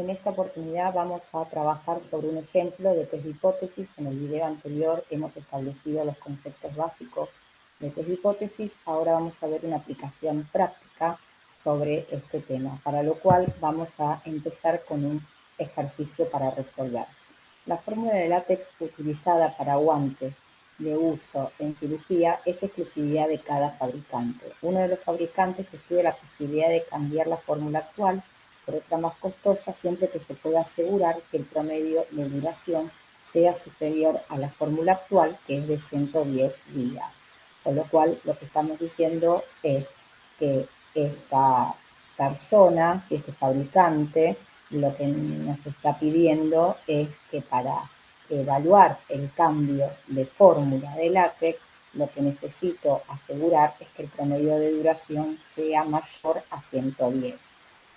En esta oportunidad vamos a trabajar sobre un ejemplo de test de hipótesis. En el video anterior hemos establecido los conceptos básicos de test de hipótesis. Ahora vamos a ver una aplicación práctica sobre este tema, para lo cual vamos a empezar con un ejercicio para resolver. La fórmula de látex utilizada para guantes de uso en cirugía es exclusividad de cada fabricante. Uno de los fabricantes estudia la posibilidad de cambiar la fórmula actual por otra más costosa, siempre que se pueda asegurar que el promedio de duración sea superior a la fórmula actual, que es de 110 días. Con lo cual, lo que estamos diciendo es que esta persona, si este fabricante, lo que nos está pidiendo es que para evaluar el cambio de fórmula de látex, lo que necesito asegurar es que el promedio de duración sea mayor a 110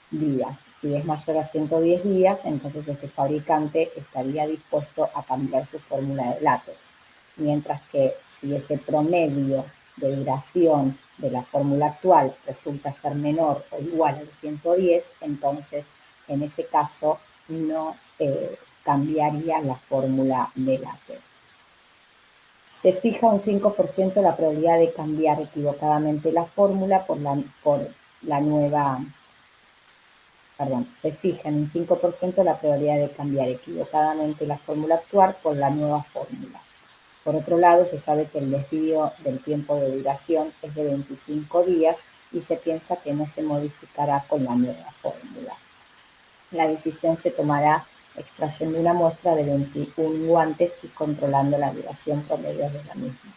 días. Si es mayor a 110 días, entonces este fabricante estaría dispuesto a cambiar su fórmula de látex. Mientras que si ese promedio de duración de la fórmula actual resulta ser menor o igual al 110, entonces en ese caso no cambiaría la fórmula de látex. Se fija un 5% la probabilidad de cambiar equivocadamente la fórmula se fija en un 5% la probabilidad de cambiar equivocadamente la fórmula actual por la nueva fórmula. Por otro lado, se sabe que el desvío del tiempo de duración es de 25 días y se piensa que no se modificará con la nueva fórmula. La decisión se tomará extrayendo una muestra de 21 guantes y controlando la duración promedio de la misma.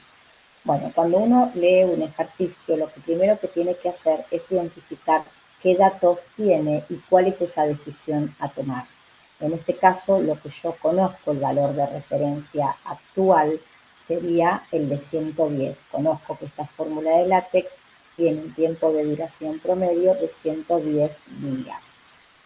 Bueno, cuando uno lee un ejercicio, lo que primero que tiene que hacer es identificar qué datos tiene y cuál es esa decisión a tomar. En este caso, lo que yo conozco, el valor de referencia actual, sería el de 110. Conozco que esta fórmula de látex tiene un tiempo de duración promedio de 110 días.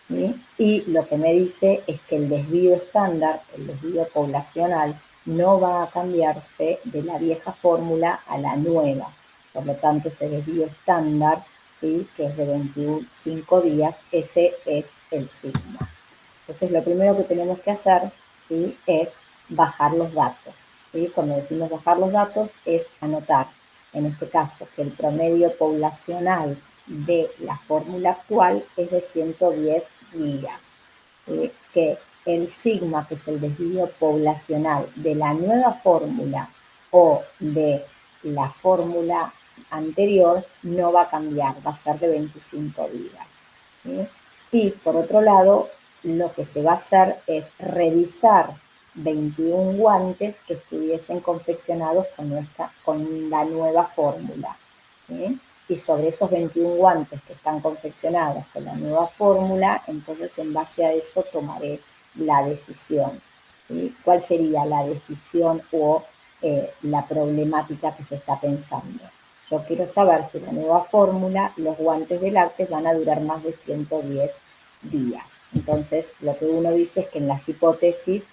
¿Sí? Y lo que me dice es que el desvío estándar, el desvío poblacional, no va a cambiarse de la vieja fórmula a la nueva. Por lo tanto, ese desvío estándar, ¿sí?, que es de 25 días, ese es el sigma. Entonces, lo primero que tenemos que hacer, ¿sí?, es bajar los datos. ¿Sí? Cuando decimos bajar los datos es anotar, en este caso, que el promedio poblacional de la fórmula actual es de 110 días. Que el sigma, que es el desvío poblacional de la nueva fórmula o de la fórmula anterior, no va a cambiar, va a ser de 25 días. ¿Sí? Y por otro lado, lo que se va a hacer es revisar 21 guantes que estuviesen confeccionados con la nueva fórmula. ¿Sí? Y sobre esos 21 guantes que están confeccionados con la nueva fórmula, entonces en base a eso tomaré la decisión. ¿Sí? ¿Cuál sería la decisión o la problemática que se está pensando? Yo quiero saber si la nueva fórmula, los guantes de látex van a durar más de 110 días. Entonces, lo que uno dice es que en las hipótesis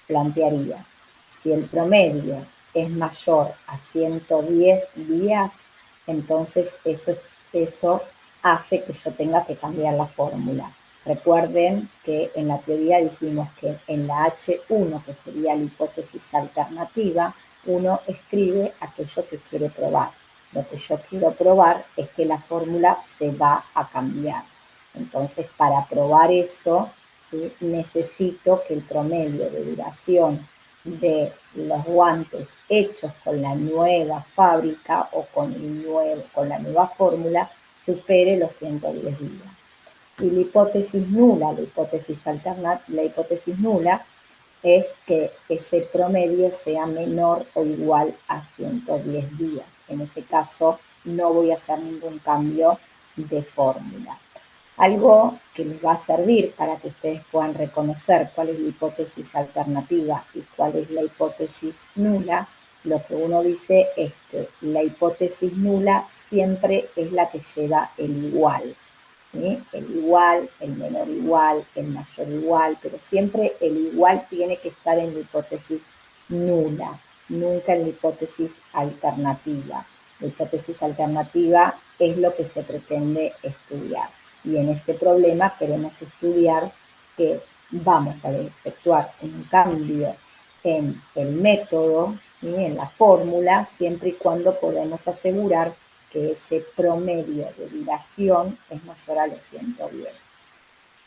plantearía, si el promedio es mayor a 110 días, entonces eso hace que yo tenga que cambiar la fórmula. Recuerden que en la teoría dijimos que en la H1, que sería la hipótesis alternativa, uno escribe aquello que quiere probar. Lo que yo quiero probar es que la fórmula se va a cambiar. Entonces, para probar eso, ¿sí?, necesito que el promedio de duración de los guantes hechos con la nueva fábrica o con la nueva fórmula supere los 110 días. Y la hipótesis nula, la hipótesis nula es que ese promedio sea menor o igual a 110 días. En ese caso, no voy a hacer ningún cambio de fórmula. Algo que les va a servir para que ustedes puedan reconocer cuál es la hipótesis alternativa y cuál es la hipótesis nula, lo que uno dice es que la hipótesis nula siempre es la que lleva el igual. ¿Sí? El igual, el menor igual, el mayor igual, pero siempre el igual tiene que estar en la hipótesis nula, nunca en la hipótesis alternativa. La hipótesis alternativa es lo que se pretende estudiar. Y en este problema queremos estudiar que vamos a efectuar un cambio en el método, ¿sí? En la fórmula, siempre y cuando podemos asegurar que ese promedio de duración es mayor a los 110.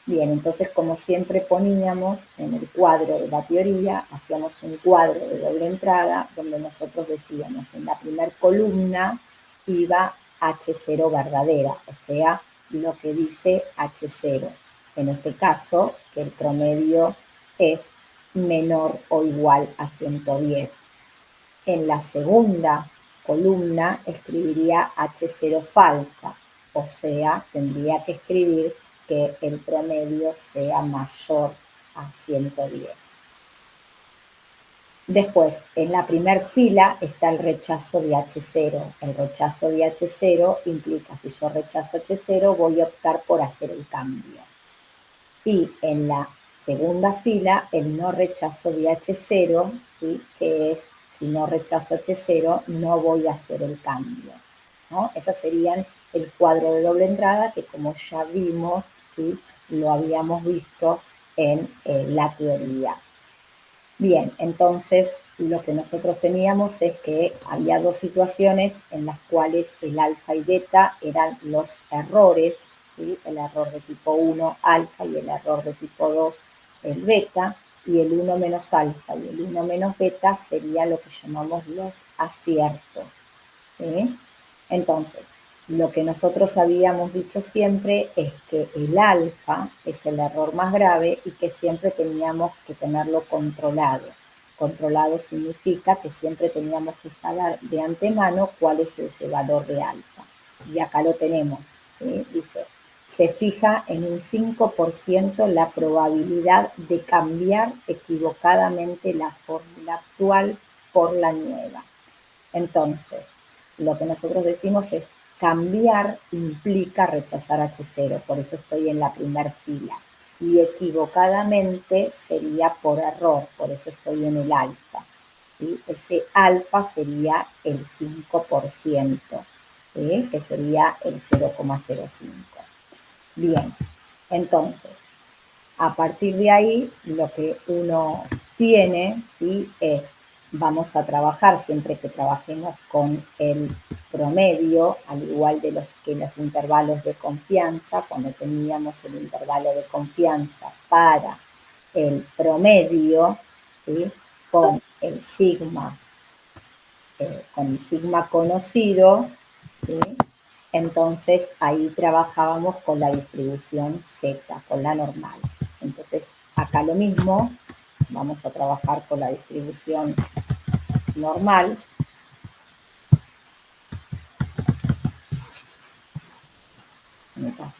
Bien, entonces como siempre poníamos en el cuadro de la teoría, hacíamos un cuadro de doble entrada donde nosotros decíamos en la primera columna iba H0 verdadera, o sea, lo que dice H0. En este caso, que el promedio es menor o igual a 110. En la segunda columna escribiría H0 falsa, o sea, tendría que escribir que el promedio sea mayor a 110. Después, en la primera fila está el rechazo de H0. El rechazo de H0 implica, si yo rechazo H0, voy a optar por hacer el cambio. Y en la segunda fila, el no rechazo de H0, ¿sí? Que es, si no rechazo H0, no voy a hacer el cambio, ¿no? Esos serían el cuadro de doble entrada que, como ya vimos, ¿sí? Lo habíamos visto en la teoría. Bien, entonces lo que nosotros teníamos es que había dos situaciones en las cuales el alfa y beta eran los errores, ¿sí? El error de tipo 1 alfa y el error de tipo 2 el beta, y el 1 menos alfa y el 1 menos beta sería lo que llamamos los aciertos, ¿sí? Entonces, lo que nosotros habíamos dicho siempre es que el alfa es el error más grave y que siempre teníamos que tenerlo controlado. Controlado significa que siempre teníamos que saber de antemano cuál es ese valor de alfa. Y acá lo tenemos, ¿sí? Dice, se fija en un 5% la probabilidad de cambiar equivocadamente la fórmula actual por la nueva. Entonces, lo que nosotros decimos es cambiar implica rechazar H0, por eso estoy en la primera fila. Y equivocadamente sería por error, por eso estoy en el alfa. ¿Sí? Ese alfa sería el 5%, ¿sí? Que sería el 0,05. Bien, entonces, a partir de ahí, lo que uno tiene, ¿sí? Es, vamos a trabajar siempre que trabajemos con el promedio, al igual de los intervalos de confianza, cuando teníamos el intervalo de confianza para el promedio, ¿sí? Con el sigma conocido, ¿sí? Entonces ahí trabajábamos con la distribución Z, con la normal. Entonces acá lo mismo, vamos a trabajar con la distribución normal. Me pasa.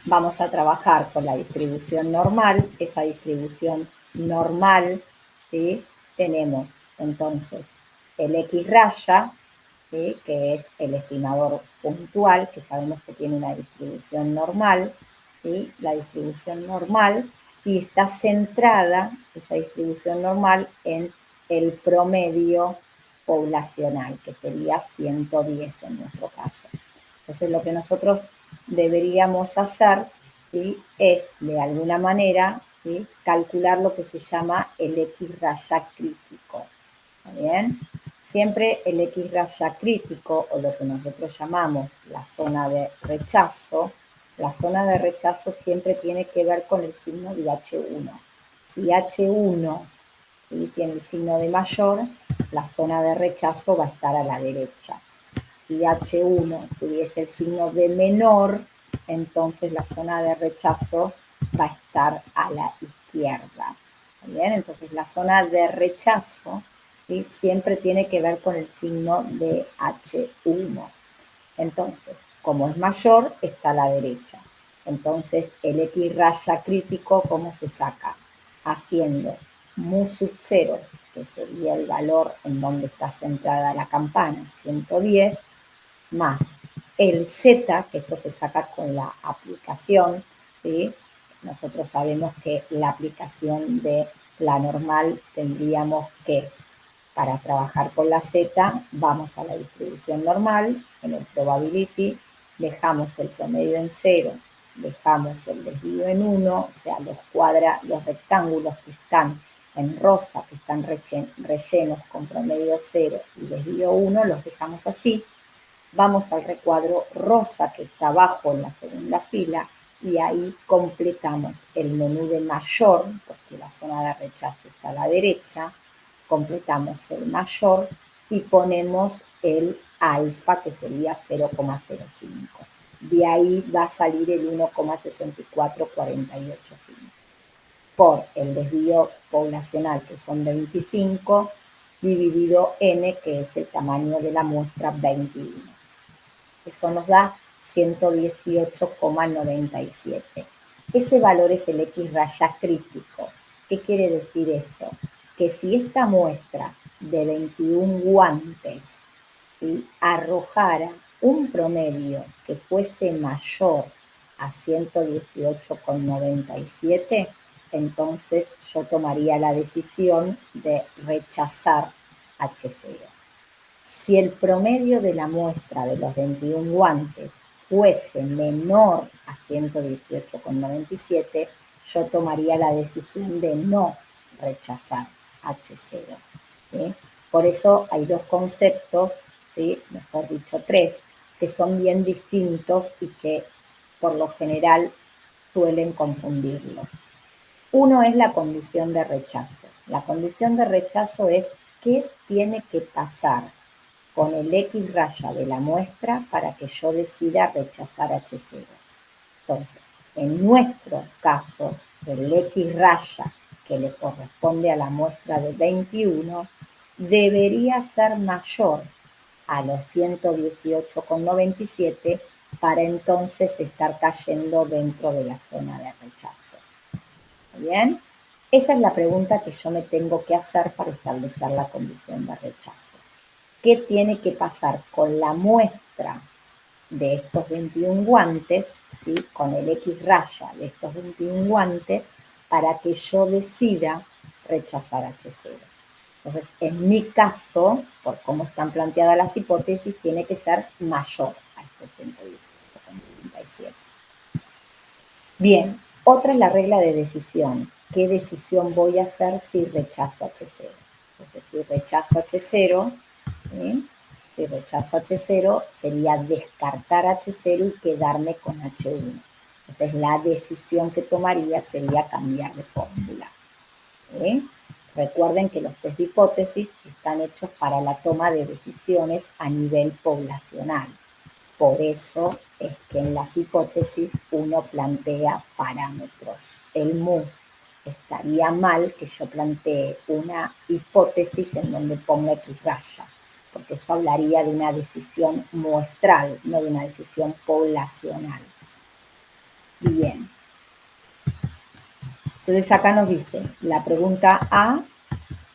Vamos a trabajar con la distribución normal. Esa distribución normal, ¿sí? Tenemos entonces el X raya, ¿sí? Que es el estimador puntual, que sabemos que tiene una distribución normal, ¿sí? La distribución normal, y está centrada esa distribución normal en el promedio poblacional, que sería 110 en nuestro caso. Entonces, lo que nosotros deberíamos hacer, ¿sí? Es, de alguna manera, ¿sí? Calcular lo que se llama el X raya crítico. ¿Está bien? Siempre el X raya crítico, o lo que nosotros llamamos la zona de rechazo, la zona de rechazo siempre tiene que ver con el signo de H1. Si H1, ¿sí? Tiene el signo de mayor, la zona de rechazo va a estar a la derecha. Si H1 tuviese el signo de menor, entonces la zona de rechazo va a estar a la izquierda. ¿Bien? Entonces la zona de rechazo, ¿sí? Siempre tiene que ver con el signo de H1. Entonces, como es mayor, está a la derecha. Entonces, el X raya crítico, ¿cómo se saca? Haciendo mu sub 0, que sería el valor en donde está centrada la campana, 110, más el Z, que esto se saca con la aplicación, ¿sí? nosotros sabemos que la aplicación de la normal tendríamos que, para trabajar con la z, vamos a la distribución normal, en el probability, dejamos el promedio en 0, dejamos el desvío en 1, o sea, los rectángulos que están en rosa, que están rellenos con promedio 0 y desvío 1, los dejamos así. Vamos al recuadro rosa que está abajo en la segunda fila y ahí completamos el menú de mayor, porque la zona de rechazo está a la derecha, completamos el mayor y ponemos el alfa, que sería 0,05. De ahí va a salir el 1,64485 por el desvío poblacional, que son 25, dividido n, que es el tamaño de la muestra, 21. Eso nos da 118,97. Ese valor es el X raya crítico. ¿Qué quiere decir eso? Que si esta muestra de 21 guantes arrojara un promedio que fuese mayor a 118,97, entonces yo tomaría la decisión de rechazar H0. Si el promedio de la muestra de los 21 guantes fuese menor a 118,97, yo tomaría la decisión de no rechazar H0. ¿Sí? Por eso hay dos conceptos, ¿sí? Mejor dicho 3, que son bien distintos y que por lo general suelen confundirlos. Uno es la condición de rechazo. La condición de rechazo es qué tiene que pasar con el X raya de la muestra para que yo decida rechazar H0. Entonces, en nuestro caso, el X raya que le corresponde a la muestra de 21 debería ser mayor a los 118,97 para entonces estar cayendo dentro de la zona de rechazo. ¿Bien? Esa es la pregunta que yo me tengo que hacer para establecer la condición de rechazo. ¿Qué tiene que pasar con la muestra de estos 21 guantes, ¿sí? Con el X raya de estos 21 guantes, para que yo decida rechazar H0? Entonces, en mi caso, por cómo están planteadas las hipótesis, tiene que ser mayor a estos 117. Bien, otra es la regla de decisión. ¿Qué decisión voy a hacer si rechazo H0? Entonces, si rechazo H0, ¿sí? Si rechazo H0 sería descartar H0 y quedarme con H1. Entonces la decisión que tomaría sería cambiar de fórmula. ¿Sí? Recuerden que los test de hipótesis están hechos para la toma de decisiones a nivel poblacional. Por eso es que en las hipótesis uno plantea parámetros. El mu. Estaría mal que yo plantee una hipótesis en donde ponga X raya, porque eso hablaría de una decisión muestral, no de una decisión poblacional. Bien. Entonces acá nos dice, la pregunta A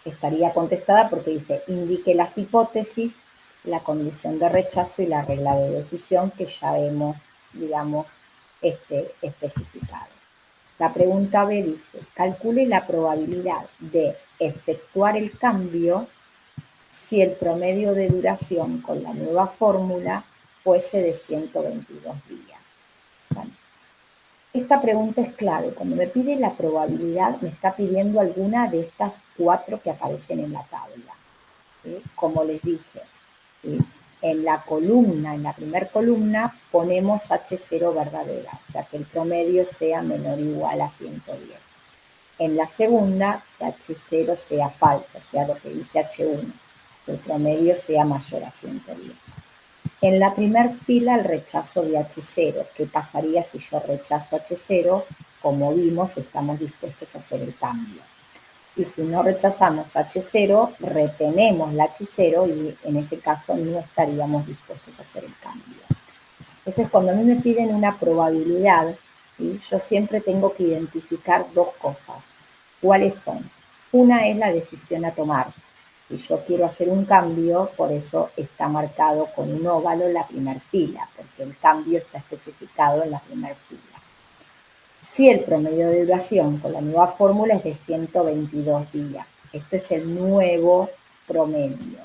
estaría contestada porque dice, indique las hipótesis, la condición de rechazo y la regla de decisión que ya hemos, digamos, especificado. La pregunta B dice, calcule la probabilidad de efectuar el cambio si el promedio de duración con la nueva fórmula fuese de 122 días. Bueno, esta pregunta es clave. Cuando me pide la probabilidad, me está pidiendo alguna de estas 4 que aparecen en la tabla. ¿Sí? Como les dije, ¿sí? En la columna, en la primera columna, ponemos H0 verdadera, o sea que el promedio sea menor o igual a 110. En la segunda, que H0 sea falsa, o sea lo que dice H1, que el promedio sea mayor a 110. En la primera fila, el rechazo de H0. ¿Qué pasaría si yo rechazo H0? Como vimos, estamos dispuestos a hacer el cambio. Y si no rechazamos H0, retenemos la H0 y en ese caso no estaríamos dispuestos a hacer el cambio. Entonces, cuando a mí me piden una probabilidad, ¿sí? Yo siempre tengo que identificar dos cosas. ¿Cuáles son? Una es la decisión a tomar. Si yo quiero hacer un cambio, por eso está marcado con un óvalo la primera fila, porque el cambio está especificado en la primera fila. Si el promedio de duración con la nueva fórmula es de 122 días. Este es el nuevo promedio.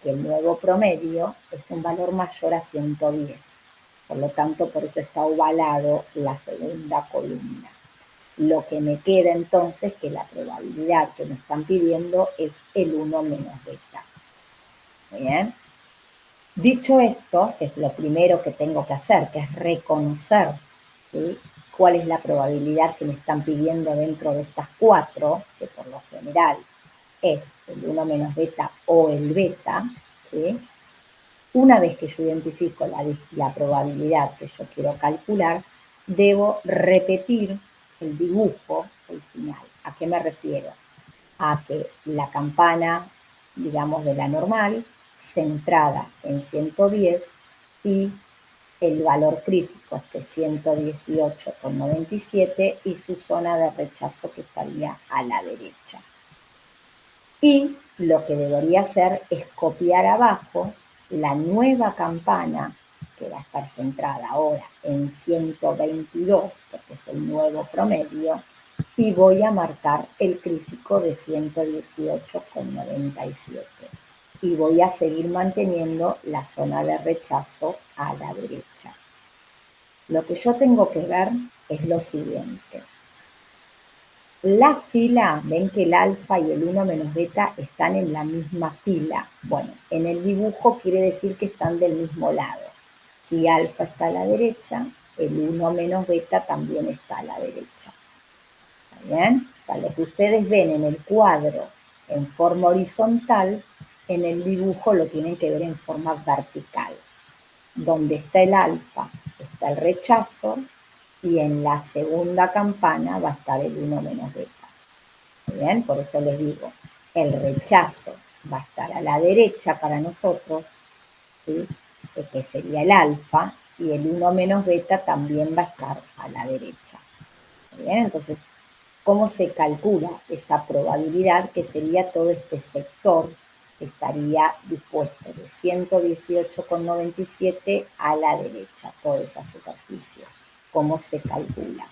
El nuevo promedio es un valor mayor a 110. Por lo tanto, por eso está ovalado la segunda columna. Lo que me queda entonces, que la probabilidad que me están pidiendo es el 1 menos beta. Bien. Dicho esto, es lo primero que tengo que hacer, que es reconocer, ¿sí?, cuál es la probabilidad que me están pidiendo dentro de estas cuatro, que por lo general es el 1 menos beta o el beta, ¿sí? Una vez que yo identifico la probabilidad que yo quiero calcular, debo repetir el dibujo original. ¿A qué me refiero? A que la campana, digamos, de la normal, centrada en 110 y el valor crítico es de 118,97 y su zona de rechazo que estaría a la derecha. Y lo que debería hacer es copiar abajo la nueva campana que va a estar centrada ahora en 122, porque es el nuevo promedio, y voy a marcar el crítico de 118,97. Y voy a seguir manteniendo la zona de rechazo a la derecha. Lo que yo tengo que ver es lo siguiente. La fila, ven que el alfa y el 1 menos beta están en la misma fila. Bueno, en el dibujo quiere decir que están del mismo lado. Si alfa está a la derecha, el 1 menos beta también está a la derecha. ¿Está bien? O sea, lo que ustedes ven en el cuadro en forma horizontal, en el dibujo lo tienen que ver en forma vertical. Donde está el alfa está el rechazo y en la segunda campana va a estar el 1 menos beta. Bien, por eso les digo, el rechazo va a estar a la derecha para nosotros, ¿sí?, que sería el alfa, y el 1 menos beta también va a estar a la derecha. Bien, entonces, ¿cómo se calcula esa probabilidad? Que sería todo este sector que estaría dispuesto de 118,97 a la derecha, toda esa superficie. ¿Cómo se calcula?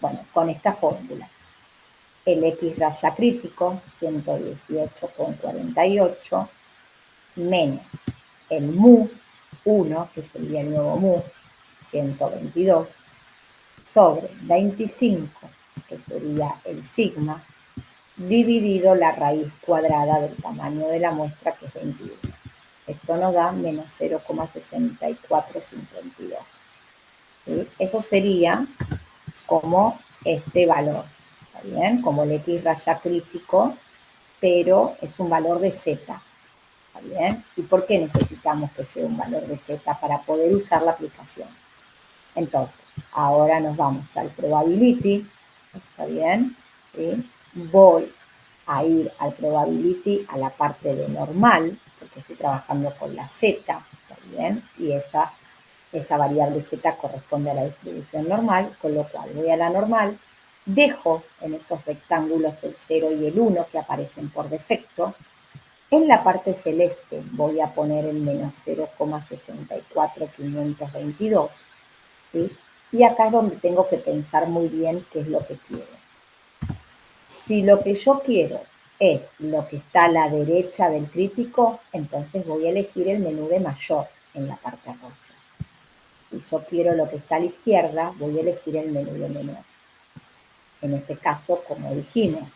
Bueno, con esta fórmula. El X raya crítico, 118,48, menos el mu 1, que sería el nuevo mu, 122, sobre 25, que sería el sigma, dividido la raíz cuadrada del tamaño de la muestra, que es 21. Esto nos da menos 0,6452. ¿Sí? Eso sería como este valor. Bien, como el X raya crítico, pero es un valor de Z. ¿Está bien? ¿Y por qué necesitamos que sea un valor de Z? Para poder usar la aplicación. Entonces, ahora nos vamos al probability. ¿Está bien? ¿Sí? Voy a ir al probability, a la parte de normal, porque estoy trabajando con la Z. ¿Está bien? Y esa variable Z corresponde a la distribución normal, con lo cual voy a la normal. Dejo en esos rectángulos el 0 y el 1 que aparecen por defecto. En la parte celeste voy a poner el menos 0,64522. ¿Sí? Y acá es donde tengo que pensar muy bien qué es lo que quiero. Si lo que yo quiero es lo que está a la derecha del crítico, entonces voy a elegir el menú de mayor en la parte rosa. Si yo quiero lo que está a la izquierda, voy a elegir el menú de menor. En este caso, como dijimos,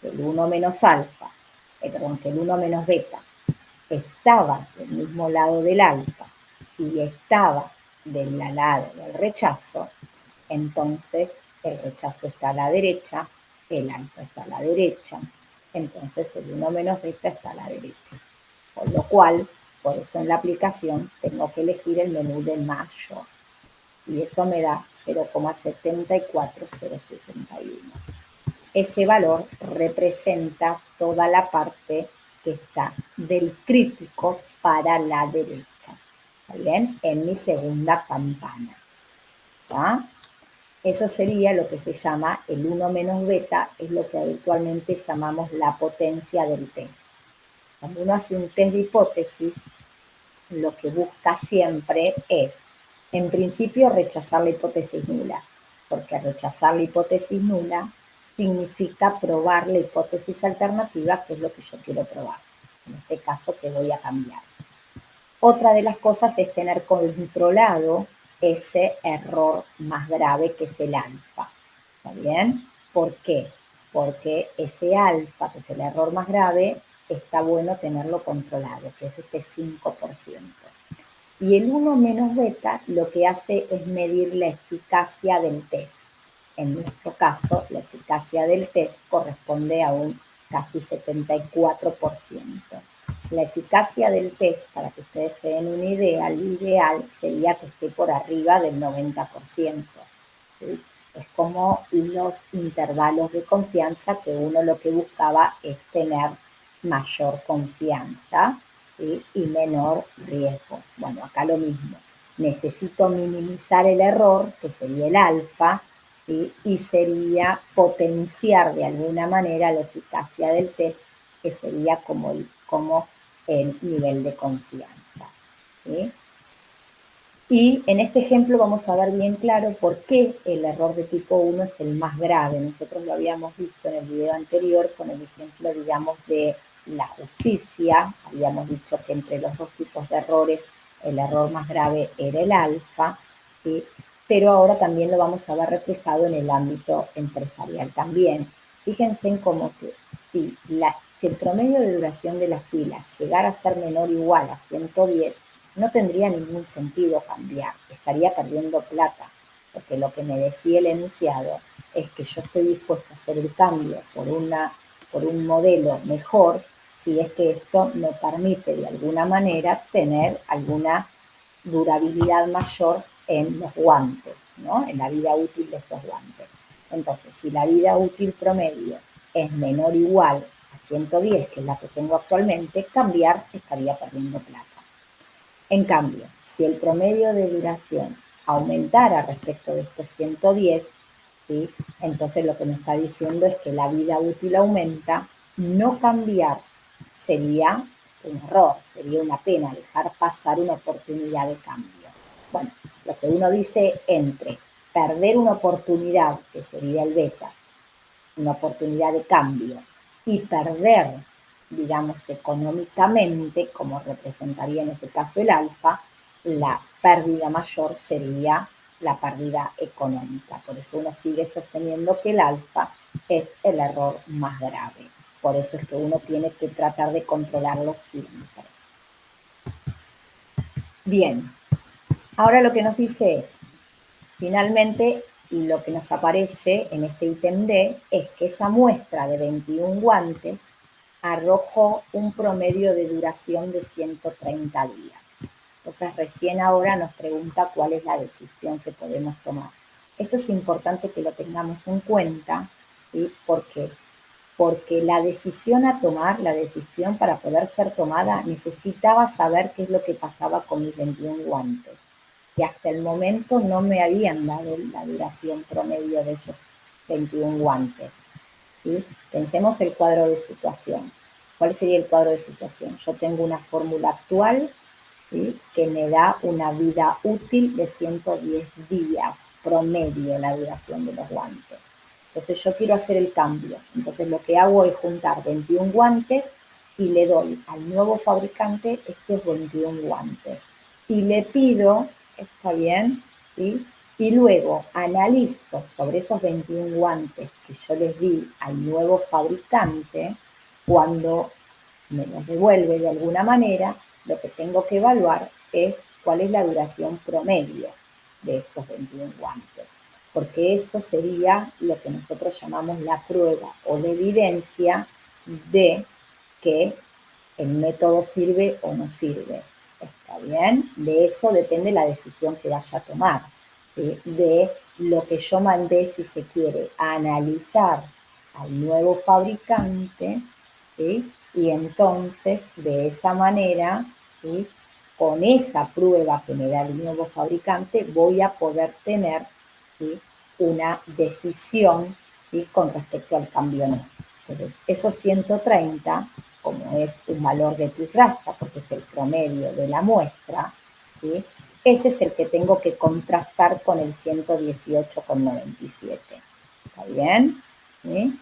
el 1 menos alfa, que el 1 menos beta estaba del mismo lado del alfa y estaba del lado del rechazo, entonces el rechazo está a la derecha, el alfa está a la derecha, entonces el 1 menos beta está a la derecha. Con lo cual, por eso en la aplicación tengo que elegir el menú de mayor. Y eso me da 0,74061. Ese valor representa toda la parte que está del crítico para la derecha. ¿Está bien? En mi segunda campana. ¿Está? Eso sería lo que se llama el 1 menos beta, es lo que habitualmente llamamos la potencia del test. Cuando uno hace un test de hipótesis, lo que busca siempre es, en principio, rechazar la hipótesis nula. porque rechazar la hipótesis nula significa probar la hipótesis alternativa, que es lo que yo quiero probar. En este caso, que voy a cambiar. Otra de las cosas es tener controlado ese error más grave que es el alfa. ¿Está bien? ¿Por qué? Porque ese alfa, que es el error más grave, está bueno tenerlo controlado, que es este 5%. Y el 1 menos beta lo que hace es medir la eficacia del test. En nuestro caso, la eficacia del test corresponde a un casi 74%. La eficacia del test, para que ustedes se den una idea, lo ideal sería que esté por arriba del 90%. ¿Sí? Es como los intervalos de confianza, que uno lo que buscaba es tener mayor confianza, ¿sí? Y menor riesgo. Bueno, acá lo mismo. Necesito minimizar el error, que sería el alfa, ¿sí? Y sería potenciar de alguna manera la eficacia del test, que sería como el nivel de confianza, ¿sí? Y en este ejemplo vamos a ver bien claro por qué el error de tipo 1 es el más grave. Nosotros lo habíamos visto en el video anterior con el ejemplo, digamos, de la justicia. Habíamos dicho que entre los dos tipos de errores el error más grave era el alfa, ¿sí? Pero ahora también lo vamos a ver reflejado en el ámbito empresarial también. Fíjense en cómo que si el promedio de duración de las filas llegara a ser menor o igual a 110, no tendría ningún sentido cambiar, estaría perdiendo plata, porque lo que me decía el enunciado es que yo estoy dispuesto a hacer el cambio por un modelo mejor si es que esto me permite de alguna manera tener alguna durabilidad mayor en los guantes, ¿no? En la vida útil de estos guantes. Entonces, si la vida útil promedio es menor o igual a 110, que es la que tengo actualmente, cambiar estaría perdiendo plata. En cambio, si el promedio de duración aumentara respecto de estos 110, ¿sí? Entonces lo que me está diciendo es que la vida útil aumenta, no cambiar sería un error, sería una pena dejar pasar una oportunidad de cambio. Bueno, lo que uno dice entre perder una oportunidad, que sería el beta, una oportunidad de cambio, y perder, digamos, económicamente, como representaría en ese caso el alfa, la pérdida mayor sería la pérdida económica. Por eso uno sigue sosteniendo que el alfa es el error más grave. Por eso es que uno tiene que tratar de controlarlo siempre. Bien, ahora lo que nos dice es, finalmente, lo que nos aparece en este ítem D es que esa muestra de 21 guantes arrojó un promedio de duración de 130 días. Entonces, recién ahora nos pregunta cuál es la decisión que podemos tomar. Esto es importante que lo tengamos en cuenta, ¿sí? ¿Por qué? Porque la decisión a tomar, la decisión para poder ser tomada, necesitaba saber qué es lo que pasaba con mis 21 guantes, que hasta el momento no me habían dado la duración promedio de esos 21 guantes. ¿Sí? Pensemos el cuadro de situación. ¿Cuál sería el cuadro de situación? Yo tengo una fórmula actual, ¿sí? Que me da una vida útil de 110 días promedio la duración de los guantes. Entonces yo quiero hacer el cambio. Entonces lo que hago es juntar 21 guantes y le doy al nuevo fabricante estos 21 guantes. Y le pido, está bien, ¿sí? Y luego analizo sobre esos 21 guantes que yo les di al nuevo fabricante, cuando me los devuelve de alguna manera, lo que tengo que evaluar es cuál es la duración promedio de estos 21 guantes, porque eso sería lo que nosotros llamamos la prueba o la evidencia de que el método sirve o no sirve. ¿Está bien? De eso depende la decisión que vaya a tomar, ¿sí? De lo que yo mandé, si se quiere, a analizar al nuevo fabricante, ¿sí? Y entonces, de esa manera, ¿sí? Con esa prueba que me da el nuevo fabricante, voy a poder tener, ¿sí? Una decisión, ¿sí? Con respecto al cambio no. Entonces, esos 130, como es un valor de pi raya, porque es el promedio de la muestra, ¿sí? ese es el que tengo que contrastar con el 118,97. ¿Está bien? ¿Sí?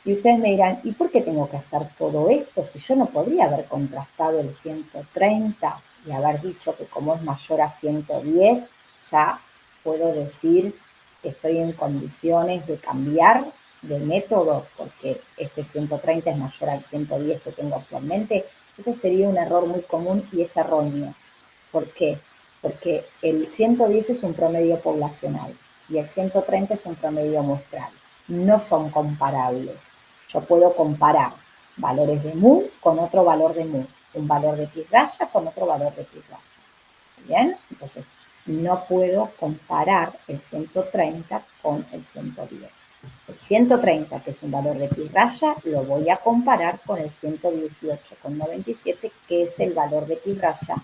Y ustedes me dirán, ¿y por qué tengo que hacer todo esto? Si yo no podría haber contrastado el 130 y haber dicho que como es mayor a 110, ya puedo decir que estoy en condiciones de cambiar de método porque este 130 es mayor al 110 que tengo actualmente. Eso sería un error muy común y es erróneo. ¿Por qué? Porque el 110 es un promedio poblacional y el 130 es un promedio muestral. No son comparables. Yo puedo comparar valores de mu con otro valor de mu, un valor de pi raya con otro valor de pi raya. ¿Bien? Entonces, no puedo comparar el 130 con el 110. El 130, que es un valor de pi raya, lo voy a comparar con el 118,97, que es el valor de pi raya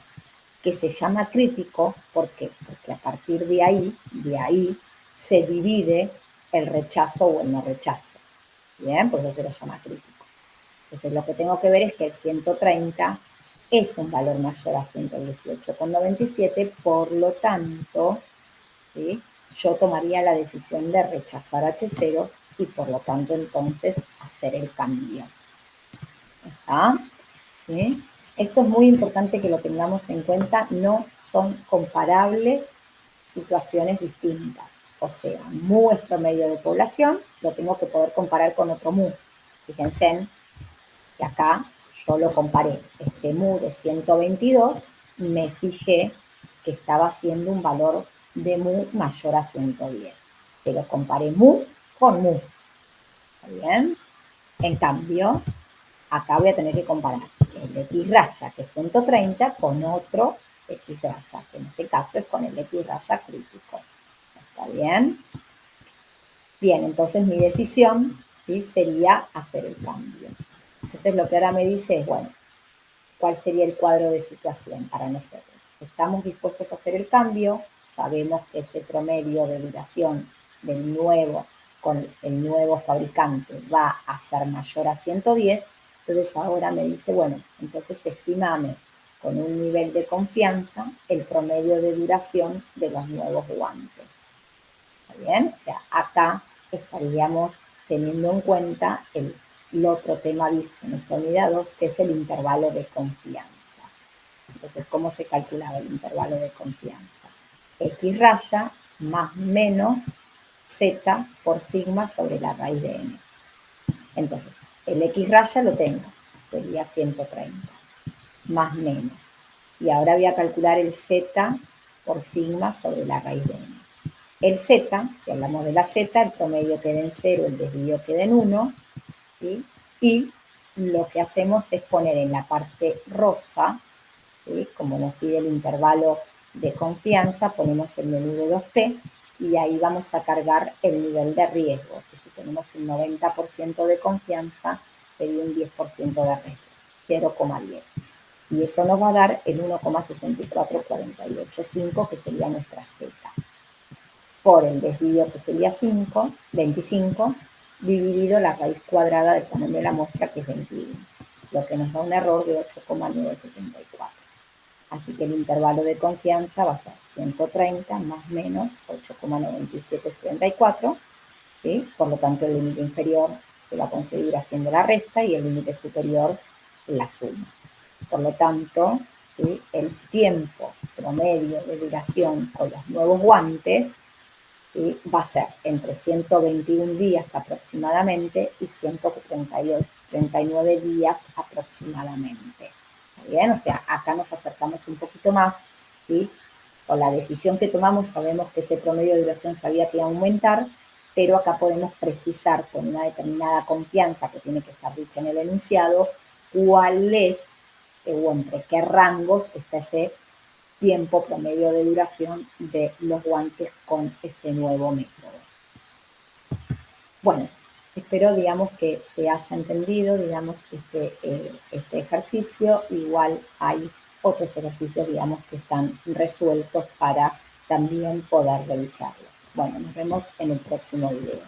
que se llama crítico. ¿Por qué? Porque a partir de ahí se divide el rechazo o el no rechazo. Bien, por eso se lo llama crítico. Entonces lo que tengo que ver es que el 130 es un valor mayor a 118,97, por lo tanto, ¿sí?, yo tomaría la decisión de rechazar H0 y por lo tanto entonces hacer el cambio. ¿Está? ¿Sí? Esto es muy importante que lo tengamos en cuenta, no son comparables situaciones distintas. O sea, mu es promedio de población, lo tengo que poder comparar con otro mu. Fíjense que acá yo lo comparé, este mu de 122, me fijé que estaba siendo un valor de mu mayor a 110. Pero comparé mu con mu. ¿Está bien? En cambio, acá voy a tener que comparar el X raya, que es 130, con otro X raya, que en este caso es con el X raya crítico. ¿Está bien? Bien, entonces mi decisión, ¿sí?, sería hacer el cambio. Entonces lo que ahora me dice es, bueno, ¿cuál sería el cuadro de situación para nosotros? Estamos dispuestos a hacer el cambio, sabemos que ese promedio de duración del nuevo con el nuevo fabricante va a ser mayor a 110, entonces ahora me dice, bueno, entonces estimame con un nivel de confianza el promedio de duración de los nuevos guantes. ¿Está bien? O sea, acá estaríamos teniendo en cuenta el otro tema visto en esta unidad 2, que es el intervalo de confianza. Entonces, ¿cómo se calculaba el intervalo de confianza? X raya más menos Z por sigma sobre la raíz de n. Entonces, el X raya lo tengo, sería 130, más menos. Y ahora voy a calcular el Z por sigma sobre la raíz de n. El Z, si hablamos de la Z, el promedio queda en 0, el desvío queda en 1, ¿sí? Y lo que hacemos es poner en la parte rosa, ¿sí?, como nos pide el intervalo de confianza, ponemos el menú de 2P y ahí vamos a cargar el nivel de riesgo, que si tenemos un 90% de confianza, sería un 10% de riesgo, 0,10. Y eso nos va a dar el 1,64485, que sería nuestra Z, por el desvío, que sería 25, dividido la raíz cuadrada del tamaño de la muestra, que es 21, lo que nos da un error de 8,974. Así que el intervalo de confianza va a ser 130 más menos 8,9734, ¿sí? Por lo tanto, el límite inferior se va a conseguir haciendo la resta y el límite superior la suma. Por lo tanto, ¿sí?, el tiempo promedio de duración con los nuevos guantes, ¿sí?, va a ser entre 121 días aproximadamente y 139 días aproximadamente. Bien, o sea, acá nos acercamos un poquito más, ¿sí? Con la decisión que tomamos sabemos que ese promedio de duración sabía que iba a aumentar, pero acá podemos precisar con una determinada confianza que tiene que estar dicha en el enunciado cuál es o entre qué rangos está ese tiempo promedio de duración de los guantes con este nuevo método. Bueno, espero, digamos, que se haya entendido, digamos, este ejercicio. Igual hay otros ejercicios, digamos, que están resueltos para también poder revisarlos. Bueno, nos vemos en el próximo video.